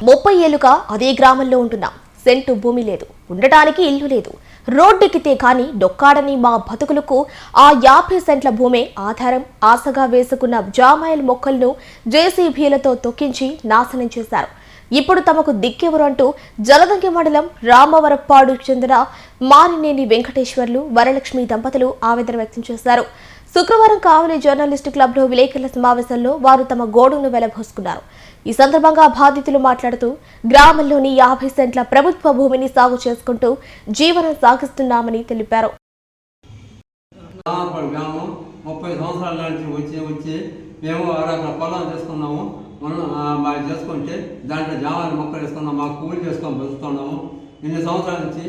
30 ఏళ్లుగా అదే గ్రామంలో ఉంటున్నాం. సెంటు భూమి లేదు, ఉండటానికి ఇల్లు లేదు. రోడ్డెక్కితే కానీ డొక్కాడని మా బతుకులకు ఆ 50 సెంట్ల భూమే ఆధారం. ఆశగా వేసుకున్న జామాయిల్ మొక్కలను జేసీబీలతో తొక్కించి నాశనం చేశారు. ఇప్పుడు తమకు దిక్కెవరు అంటూ జలదంకి మండలం రామవరప్పాడు చెందిన మారినేని వెంకటేశ్వర్లు, వరలక్ష్మి దంపతులు ఆవేదన వ్యక్తం చేశారు. శుక్రవారం కావలి జర్నలిస్టు క్లబ్లో విలేకరుల సమావేశంలో వారు తమ గోడును వెలబోసుకున్నారు. ఈ సందర్భంగా బాధితులు మాట్లాడుతూ గ్రామంలోని 50 సెంట్ల ప్రభుత్వ భూమిని సాగు చేసుకుంటూ జీవనం సాగిస్తున్నామని తెలిపారు. 30 సంవత్సరాల నుంచి వచ్చి మేము అరగ పొలం చేసుకున్నాము. మనం చేసుకుంటే దాంట్లో జామాలు మొక్కలు వేసుకున్నాం, మాకు కూలి చేసుకొని బతుకుతున్నాము. ఇన్ని సంవత్సరాల నుంచి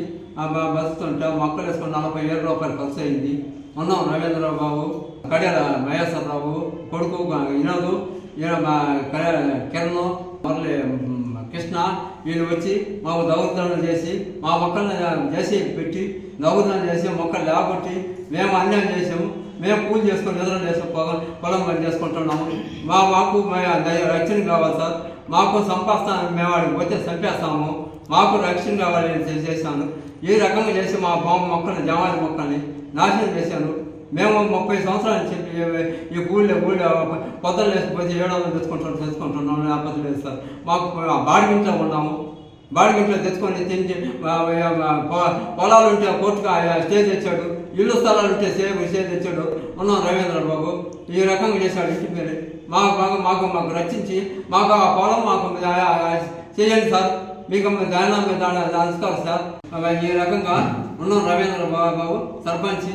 బతుకుతుంటే మొక్కలు వేసుకుని 40,000 రూపాయలు ఖర్చు అయింది. ఉన్నాం రవీంద్రరావు బాబు, కడియాల మహేశ్వరరావు కొడుకు వినోదు, కిరణ్, మురళి, కృష్ణ వీళ్ళు వచ్చి మాకు దౌర్జన్యం చేసి మా మొక్కలను చేసి పెట్టి దౌర్జన్యం చేసి మొక్కలు లేకొట్టి మేము అన్యాయం చేసాము. మేము పూజ చేసుకొని నిద్ర చేసి పొలం పని చేసుకుంటున్నాము. మాకు రక్షణ కావాలి సార్. మాకు సంపాదన మేము వాడికి పోతే చంపేస్తాము. మాకు రక్షణ కావాలని చేశాను. ఈ రకంగా చేసి మా మొక్కలు జామాయి మొక్కల్ని నాశనం చేశాను. మేము 30 సంవత్సరాల నుంచి ఈ ఊళ్ళో పొద్దున లేకపోతే 700 తెచ్చుకుంటున్నాం. లేకపోతే లేదు సార్. మాకు బాడిగింట్లో ఉన్నాము. బాడిగింట్లో తెచ్చుకొని తిండి పొలాలు ఉంటే కోర్టుగా స్టే తెచ్చాడు, ఇల్లు స్థలాలు ఉంటే స్టే తెచ్చాడు. ఉన్నాం రవీంద్ర బాబు ఈ రకంగా చేశాడు. ఇంటి మీద మాకు రక్షించి మాకు ఆ పొలం మాకు చేయండి సార్. మీకు దాని మీద నమస్కారం సార్. ఈ రకంగా ఉన్నాం రవీంద్ర బాబు సర్పంచి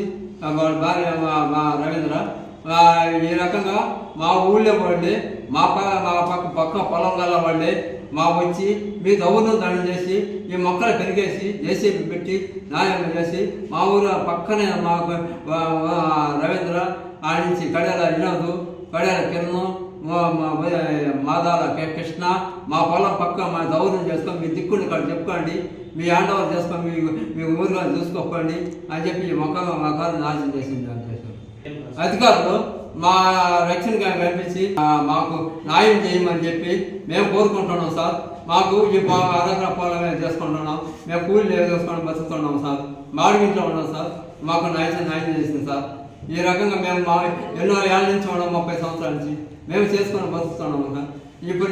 భార్య మా రవీంద్ర. ఈ రకంగా మా ఊళ్ళో పడి మా పక్క పొలం గల వాళ్ళే మా వచ్చి మీ దౌర్జన్యం దండం చేసి ఈ మొక్కలు పెరిగేసి జేసీబీ పెట్టి న్యాయం చేసి మా ఊరు పక్కనే మాకు రవీంద్ర ఆడించి కడియాల వినోదు, కడియాల కిరణ్, మాదాల కృష్ణ మా పొలం పక్క మా దౌర్జన్యం చేసుకొని మీ దిక్కుని ఇక్కడ చెప్పుకోండి, మీ హ్యాండ్ ఓవర్ చేసుకొని మీ ఊరిలో చూసుకోకండి అని చెప్పి మా కారు నాశనం చేసింది. అధికారులు మా రక్షణగా కనిపించి మాకు న్యాయం చేయమని చెప్పి మేము కోరుకుంటున్నాం సార్. మాకు ఈ అరగర పొలమే చేసుకుంటున్నాం. మేము కూలి చేసుకొని బతుకుతున్నాం సార్. మాడిగింట్లో ఉన్నాం సార్. మాకు న్యాయం చేసింది సార్. ఈ రకంగా మేము ఎన్నో ఏళ్ళ నుంచి ఉన్నాం, 30 సంవత్సరాల నుంచి మేము చేసుకొని బతుకుతున్నాము సార్. ఇప్పుడు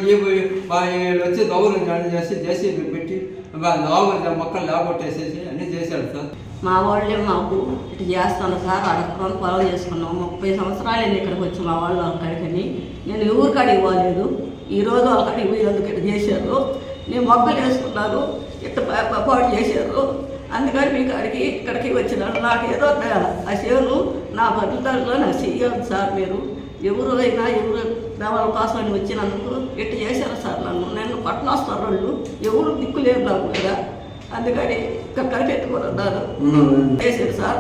వచ్చి దౌర్జన్యం చేసి జేసీబీ పెట్టి మొక్కలు లేకొట్టేసేసి అన్నీ చేశాడు సార్. మా వాళ్ళే మాకు ఇటు చేస్తాను సార్. అడగకుండా పొలం చేసుకున్నాము. 30 సంవత్సరాలు ఇక్కడికి వచ్చి మా వాళ్ళు అక్కడికని నేను ఎవరి కాడికి పోలేదు. ఈరోజు వాళ్ళకి వీళ్ళందుకు ఇట్లా చేశారు. నేను మొక్కలు వేసుకున్నారు, ఇట్లా పాటు చేశారు. అందుకని మీ కాడికి ఇక్కడికి వచ్చినాడు. నాకు ఏదో ఆ సేవలు నా బతుకుతారులో నాకు చెయ్యాలి సార్. మీరు ఎవరైనా వాళ్ళ కోసం వచ్చినందుకు ఇట్లా చేశారు సార్. నేను పట్టణ వస్తారు వాళ్ళు ఎవరు దిక్కు లేరు నాకు కదా. అందుకని ఇక్కడ కనిపెట్టుకున్నారు చేశారు సార్.